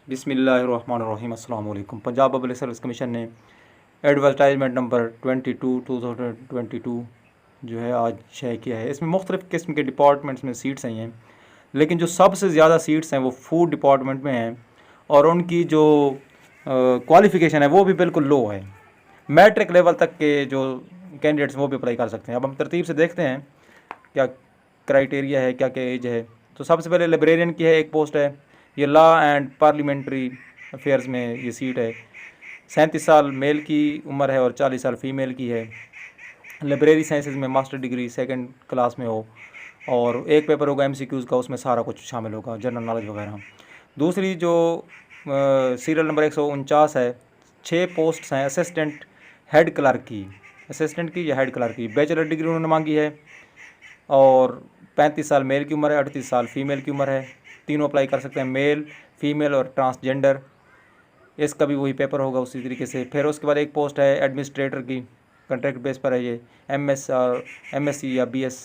बिस्मिल्लाहिर्रहमानिर्रहीम। अस्सलाम वालेकुम। पंजाब पब्लिक सर्विस कमीशन ने एडवर्टाइजमेंट नंबर 22/2022 जो है आज शेयर किया है। इसमें मुख्तलिफ़ किस्म के डिपार्टमेंट्स में सीट्स आई हैं, लेकिन जो सबसे ज़्यादा सीट्स हैं वो फूड डिपार्टमेंट में हैं और उनकी जो क्वालिफ़िकेशन है वो भी बिल्कुल लो है। मैट्रिक लेवल तक के जो कैंडिडेट्स वो भी अप्लाई कर सकते हैं। अब हम तरतीब से देखते हैं क्या क्राइटेरिया है, क्या क्या एज है। तो सबसे पहले लाइब्रेरियन की है, एक पोस्ट है। ये लॉ एंड पार्लियामेंट्री अफेयर्स में ये सीट है। 37 साल मेल की उम्र है और 40 साल फीमेल की है। लाइब्रेरी साइंसेज में मास्टर डिग्री सेकंड क्लास में हो और एक पेपर होगा एमसीक्यूज़ का, उसमें सारा कुछ शामिल होगा, जनरल नॉलेज वगैरह। दूसरी जो सीरियल नंबर 149 है, 6 पोस्ट हैं असिस्टेंट हेड क्लर्क की, असिस्टेंट की या हेड क्लर्क की। बैचलर डिग्री उन्होंने मांगी है और 35 साल मेल की उम्र है, 38 साल फीमेल की उम्र है। तीनों अप्लाई कर सकते हैं, मेल, फीमेल और ट्रांसजेंडर। इसका भी वही पेपर होगा उसी तरीके से। फिर उसके बाद एक पोस्ट है एडमिनिस्ट्रेटर की, कॉन्ट्रैक्ट बेस पर है ये। एमएस और एमएससी या बीएस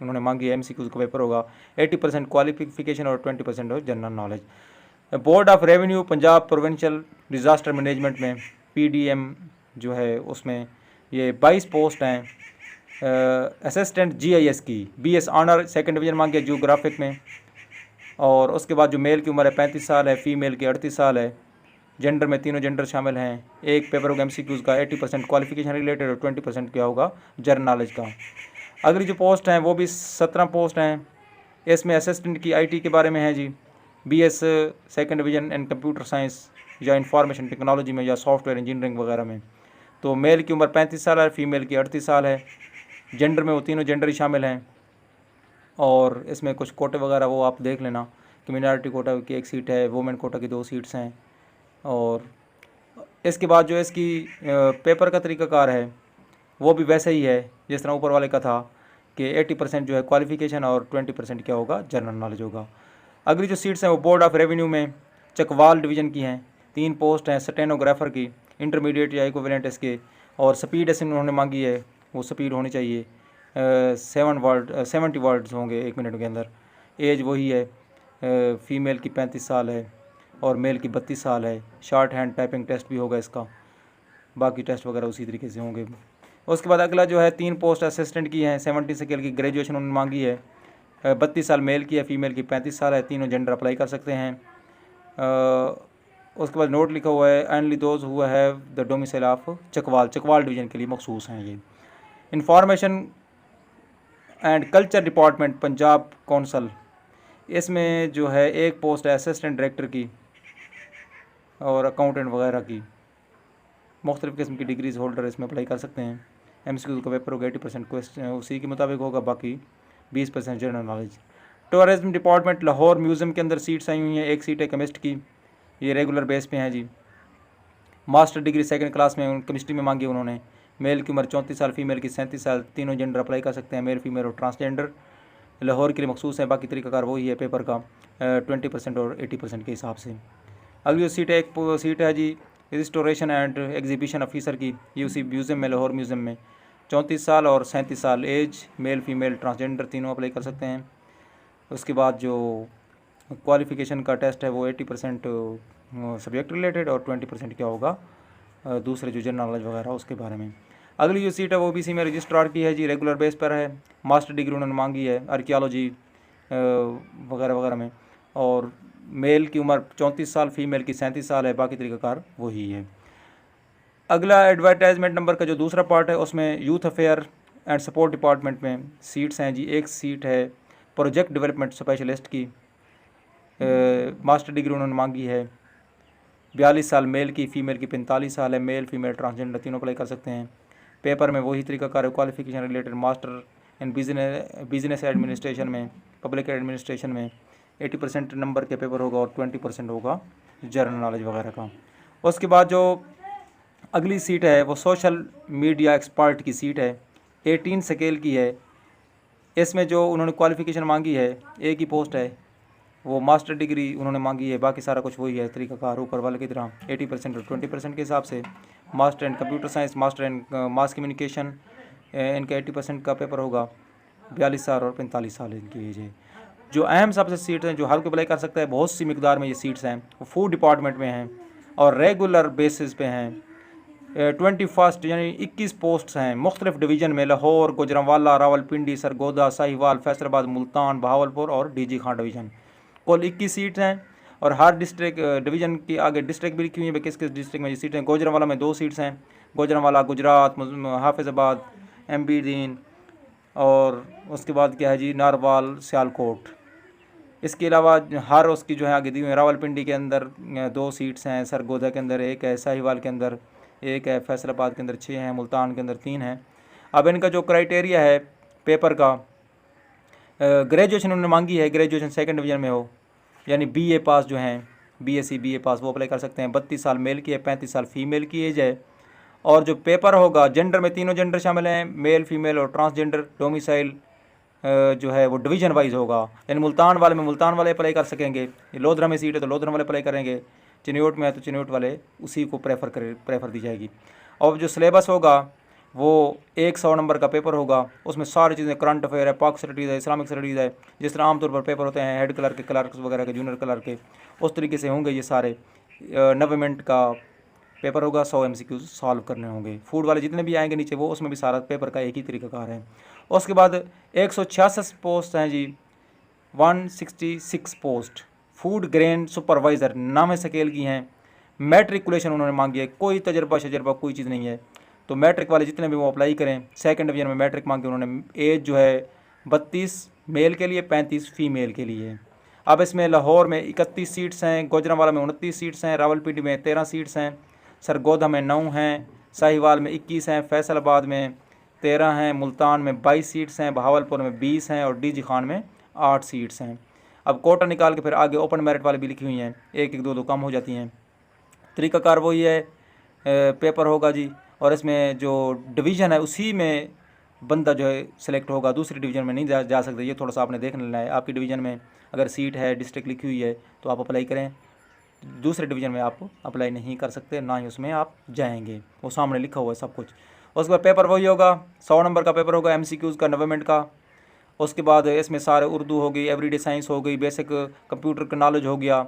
उन्होंने मांगी है। एमसीक्यू का पेपर होगा। 80% क्वालिफिकेशन और 20% हो general knowledge. Board of revenue Punjab provincial disaster management में पीडीएम जो है उसमें ये 22 पोस्ट हैं। असिस्टेंट जीआईएस की बीएस ऑनर सेकंड डिवीज़न मांगी है जियोग्राफिक में। और उसके बाद जो मेल की उम्र है 35 साल है, फीमेल की 38 साल है। जेंडर में तीनों जेंडर शामिल हैं। एक पेपर होगा एमसीक्यूज़ का, 80% क्वालिफिकेशन रिलेटेड और 20% क्या होगा जनरल नॉलेज का। अगली जो पोस्ट हैं वो भी 17 पोस्ट हैं। इसमें असिस्टेंट की आईटी के बारे में है जी, BS second division in computer science या इंफॉर्मेशन टेक्नोलॉजी में या सॉफ्टवेयर इंजीनियरिंग वगैरह में। तो मेल की उम्र 35 साल है, फीमेल की 38 साल है। जेंडर में वो तीनों जेंडर ही शामिल हैं। और इसमें कुछ कोटे वगैरह वो आप देख लेना कि मिनॉरिटी कोटा की एक सीट है, वुमेन कोटा की 2 सीट्स हैं। और इसके बाद जो इसकी पेपर का तरीक़ाकार है वो भी वैसे ही है जिस तरह ऊपर वाले का था कि 80% जो है क्वालिफ़िकेशन और 20% क्या होगा जनरल नॉलेज होगा। अगली जो सीट्स हैं वो बोर्ड ऑफ रेवेन्यू में चकवाल डिवीज़न की हैं। 3 पोस्ट हैं स्टेनोग्राफ़र की, इंटरमीडिएट या इक्विवेलेंट इसके। और स्पीड ऐसे उन्होंने मांगी है, वो स्पीड होनी चाहिए 70 वर्ड्स होंगे 1 मिनट के अंदर। एज वही है, फ़ीमेल की 35 साल है और मेल की 32 साल है। शॉर्ट हैंड टाइपिंग टेस्ट भी होगा इसका, बाकी टेस्ट वगैरह उसी तरीके से होंगे। उसके बाद अगला जो है 3 पोस्ट असिस्टेंट की हैं। 70 स्केल की ग्रेजुएशन उन्होंने मांगी है। 32 साल मेल की है, फीमेल की 35 साल है। तीनों जेंडर अप्लाई कर सकते हैं। उसके बाद नोट लिखा हुआ है only those who have the domicile of Chakwal, Chakwal division के लिए मखसूस हैं ये। Information and culture department Punjab council, इसमें जो है एक पोस्ट है असिस्टेंट डायरेक्टर की और अकाउंटेंट वगैरह की। मुख्तलिफ़ किस्म की डिग्रीज़ होल्डर इसमें अप्लाई कर सकते हैं। एमसीक्यू का पेपर होगा, 80% क्वेश्चन उसी के मुताबिक होगा, बाकी 20% general knowledge. Tourism department Lahore museum के अंदर सीट्स आई हुई हैं। एक सीट है केमिस्ट की, ये रेगुलर बेस पे हैं जी। मास्टर डिग्री सेकंड क्लास में केमिस्ट्री में मांगी उन्होंने। मेल की उम्र 34 साल, फीमेल की 37 साल। तीनों जेंडर अप्लाई कर सकते हैं, मेल फीमेल और ट्रांसजेंडर। लाहौर के लिए मखसूस है, बाकी तरीक़ाकार वही है पेपर का 20% और 80% के हिसाब से। अगली जो सीट है, एक सीट है जी रिस्टोरेशन एंड एग्जीबिशन ऑफिसर की, ये उसी म्यूज़ियम में, लाहौर म्यूज़ियम में। 34 साल और 37 साल एज, मेल फीमेल ट्रांसजेंडर तीनों अप्लाई कर सकते हैं। उसके बाद जो क्वालिफ़िकेशन का टेस्ट है वो 80% सब्जेक्ट रिलेटेड और 20% क्या होगा दूसरे जो जनरल नॉलेज वगैरह उसके बारे में। अगली जो सीट है वो बीसी में रजिस्ट्रार की है जी, रेगुलर बेस पर है। मास्टर डिग्री उन्होंने मांगी है आर्कियोलॉजी वगैरह वगैरह में। और मेल की उम्र 34 साल, फीमेल की 37 साल है, बाकी तरीक़ाकार वही है। अगला एडवर्टाइजमेंट नंबर का जो दूसरा पार्ट है उसमें youth affair and support department में सीट्स हैं जी। एक सीट है प्रोजेक्ट डेवलपमेंट स्पेशलिस्ट की, मास्टर डिग्री उन्होंने मांगी है। 42 साल मेल की, फ़ीमेल की 45 साल है। मेल फीमेल ट्रांसजेंडर तीनों अप्लाई कर सकते हैं। पेपर में वही तरीक़ाकार है, qualification related master in business administration में, पब्लिक एडमिनिस्ट्रेशन में। 80% नंबर के पेपर होगा और 20% होगा जनरल नॉलेज वगैरह का। उसके बाद जो अगली सीट है वो सोशल मीडिया एक्सपर्ट की सीट है, 18 स्केल की है। इसमें जो उन्होंने क्वालिफ़िकेशन मांगी है, एक ही पोस्ट है, वो मास्टर डिग्री उन्होंने मांगी है, बाकी सारा कुछ वही है तरीक़ाकार ऊपर वाले की तरह 80% और 20% के हिसाब से। Master in computer science, master in mass communication, इनका 80% का पेपर होगा। 42 साल और 45 साल इनकी एज है। जो अहम सबसे सीट्स हैं जो हर कोई अप्लाई कर सकता है, बहुत सी मिकदार में ये सीट्स हैं, वो फूड डिपार्टमेंट में हैं और रेगुलर बेसिस पे हैं। 21 यानी 21 पोस्ट्स हैं मुख्तलिफ डिवीज़न में, लाहौर, गुजरांवाला, रावलपिंडी, सरगोदा, साहिवाल, फैसलाबाद, मुल्तान, बहावलपुर और डीजी खान डिवीज़न। कुल 21 सीट्स हैं और हर डिस्ट्रिक्ट डिवीज़न की आगे डिस्ट्रिक्ट भी लिखी हुई है, किस किस डिस्ट्रिक्ट में ये सीटें हैं। गुजरांवाला में 2 सीट्स हैं, गुजरांवाला गुजरात, हाफिज़ाबाद, एमपी दीन, और उसके बाद क्या है जी, नारवाल, सियालकोट। इसके अलावा हर उसकी जो है आगे दी हुई है। रावलपिंडी के अंदर 2 सीट्स हैं, सरगोदा के अंदर 1 है, साहिवाल के अंदर 1 है, फैसलाबाद के अंदर 6 हैं, मुल्तान के अंदर 3 हैं। अब इनका जो क्राइटेरिया है पेपर का, ग्रेजुएशन उन्होंने मांगी है, ग्रेजुएशन 2nd डिवीज़न में हो, यानी BA पास जो हैं, BSc BA पास वो अप्लाई कर सकते हैं। 32 साल मेल की है, 35 साल फीमेल की एज है। और जो पेपर होगा, जेंडर में तीनों जेंडर शामिल हैं, मेल, फीमेल और ट्रांसजेंडर। डोमिसाइल जो है वो डिवीज़न वाइज होगा, यानी मुल्तान वाले में मुल्तान वाले अप्लाई कर सकेंगे, लोधरा में सीट है तो लोधरा वाले अप्लाई करेंगे, चिन्योट में है तो चिन्योट वाले उसी को प्रेफर दी जाएगी। और जो सिलेबस होगा वो 100 नंबर का पेपर होगा, उसमें सारी चीज़ें, करंट अफेयर है, पाक स्टडीज़ है, इस्लामिक स्टडीज़ है, जिस तरह आमतौर पर पेपर होते हैं हेड क्लर्क के, क्लर्क्स वगैरह के, जूनियर क्लर्क के, उस तरीके से होंगे ये सारे। 90 मिनट का पेपर होगा, 100 MCQ सॉल्व करने होंगे। फूड वाले जितने भी आएंगे नीचे वो, उसमें भी सारा पेपर का एक ही तरीकाकार है। उसके बाद 166 पोस्ट हैं जी, 166 पोस्ट फूड ग्रेन सुपरवाइज़र नाम स्केल की हैं। मैट्रिकुलेशन उन्होंने मांगी है, कोई तजर्बा कोई चीज़ नहीं है, तो मैट्रिक वाले जितने भी वो अप्लाई करें। 2nd डिवीज़न में मैट्रिक मांगी उन्होंने। एज जो है 32 मेल के लिए, 35 फीमेल के लिए। अब इसमें लाहौर में 31 सीट्स हैं, गुजरांवाला में 29 सीट्स हैं, रावलपिंडी में 13 सीट्स हैं, सरगोदा में 9 हैं, साहिवाल में 21 हैं, फैसलाबाद में 13 हैं, मुल्तान में 22 सीट्स हैं, बहावलपुर में 20 हैं और डीजी खान में 8 सीट्स हैं। अब कोटा निकाल के फिर आगे ओपन मेरिट वाले भी लिखी हुई हैं, 1-1, 2-2 कम हो जाती हैं। तरीकाकार वही है, पेपर होगा जी, और इसमें जो डिवीज़न है उसी में बंदा जो है सिलेक्ट होगा, दूसरी डिवीज़न में नहीं जा सकते। ये थोड़ा सा आपने देख लेना है, आपकी डिवीज़न में अगर सीट है, डिस्ट्रिक्ट लिखी हुई है तो आप अप्लाई करें, दूसरे डिवीज़न में आप अप्लाई नहीं कर सकते, ना ही उसमें आप जाएंगे, वो सामने लिखा हुआ है सब कुछ। उसके बाद पेपर वही होगा, 100 नंबर का पेपर होगा, MCQs का 90 मिनट का। उसके बाद इसमें सारे उर्दू हो गई, एवरीडे साइंस हो गई, बेसिक कंप्यूटर का नॉलेज हो गया,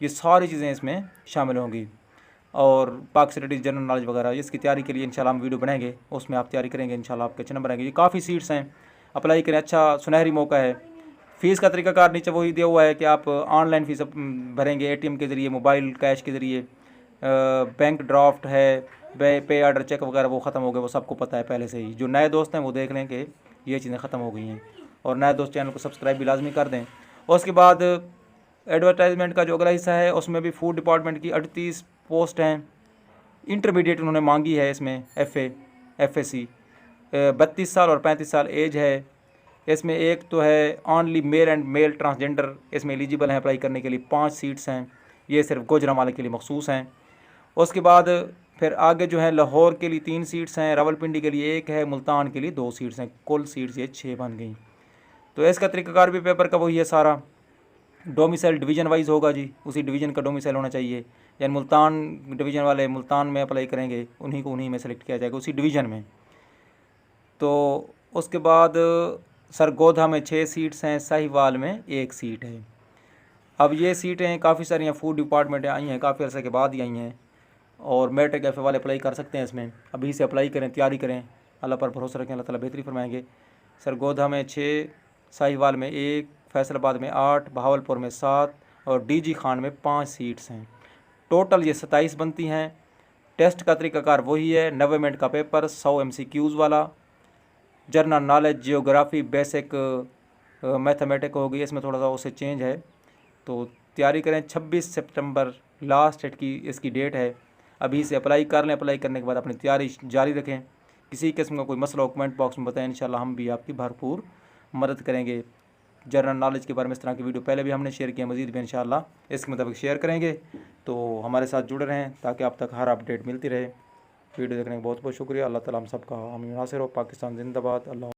ये सारी चीज़ें इसमें शामिल होंगी। और पाक स्टडीज़, जनरल नॉलेज वगैरह, इसकी तैयारी के लिए इंशाल्लाह हम वीडियो बनाएंगे, उसमें आप तैयारी करेंगे, इंशाल्लाह आपके अच्छे नंबर आएंगे। ये काफ़ी सीट्स हैं, अप्लाई करें, अच्छा सुनहरी मौका है। फ़ीस का तरीकाकार नीचे वही दिया हुआ है कि आप ऑनलाइन फ़ीस भरेंगे, ATM के ज़रिए, मोबाइल कैश के ज़रिए, बैंक ड्राफ्ट है, पे ऑर्डर चेक वगैरह वो ख़त्म हो गए, वो सबको पता है पहले से ही। जो नए दोस्त हैं वो देख लें कि ये चीज़ें ख़त्म हो गई हैं, और नए दोस्त चैनल को सब्सक्राइब भी लाजमी कर दें। और उसके बाद एडवर्टाइजमेंट का जो अगला हिस्सा है उसमें भी फूड डिपार्टमेंट की 38 पोस्ट हैं। इंटरमीडिएट उन्होंने मांगी है इसमें, FSC 32 साल और 35 साल एज है। इसमें एक तो है only male and male transgender इसमें एलिजिबल हैं अप्लाई करने के लिए, 5 सीट्स हैं, ये सिर्फ गुजरांवाला के लिए मखसूस हैं। उसके बाद फिर आगे जो है लाहौर के लिए 3 सीट्स हैं, रावलपिंडी के लिए 1 है, मुल्तान के लिए 2 सीट्स हैं, कुल सीट्स ये 6 बन गई। तो इसका तरीकाकार भी पेपर का वही है सारा। डोमिसाइल डिवीज़न वाइज होगा जी, उसी डिवीज़न का डोमिसाइल होना चाहिए, यानी मुल्तान डिवीज़न वाले मुल्तान में अप्लाई करेंगे, उन्हीं को उन्हीं में सेलेक्ट किया जाएगा उसी डिवीज़न में। तो उसके बाद सरगोधा में 6 सीट्स हैं, साहिवाल में 1 सीट है। अब ये सीटें काफ़ी सारी हैं, फूड डिपार्टमेंट आई हैं, काफ़ी अर्से के बाद ही आई हैं, और मैट्रिक FA वाले अप्लाई कर सकते हैं इसमें, अभी से अप्लाई करें, तैयारी करें, अल्लाह पर भरोसा रखें, अल्लाह ताला बेहतरी फरमाएंगे। सरगोधा में 6, साहिवाल में 1, फैसलाबाद में 8, बहावलपुर में 7 और डीजी खान में 5 सीट्स हैं। टोटल ये 27 बनती हैं। टेस्ट का तरीकाकार वही है, 90 मिनट का पेपर, 100 MCQs वाला, general knowledge, geography, basic mathematic हो गई, इसमें थोड़ा सा उससे चेंज है। तो तैयारी करें, 26 सितंबर लास्ट डेट की इसकी डेट है, अभी से अप्लाई कर लें। अप्लाई करने के बाद अपनी तैयारी जारी रखें, किसी किस्म का कोई मसला हो कमेंट बॉक्स में बताएं, इंशाल्लाह हम भी आपकी भरपूर मदद करेंगे। जनरल नॉलेज के बारे में इस तरह की वीडियो पहले भी हमने शेयर किया, मज़ीद भी इंशाल्लाह इसके मुताबिक शेयर करेंगे। तो हमारे साथ जुड़े रहें ताकि आप तक हर अपडेट मिलती रहे। वीडियो देखने का बहुत बहुत शुक्रिया। अल्लाह ताला हम सबका हामी नासिर हो। पाकिस्तान जिंदाबाद। अल्लाह।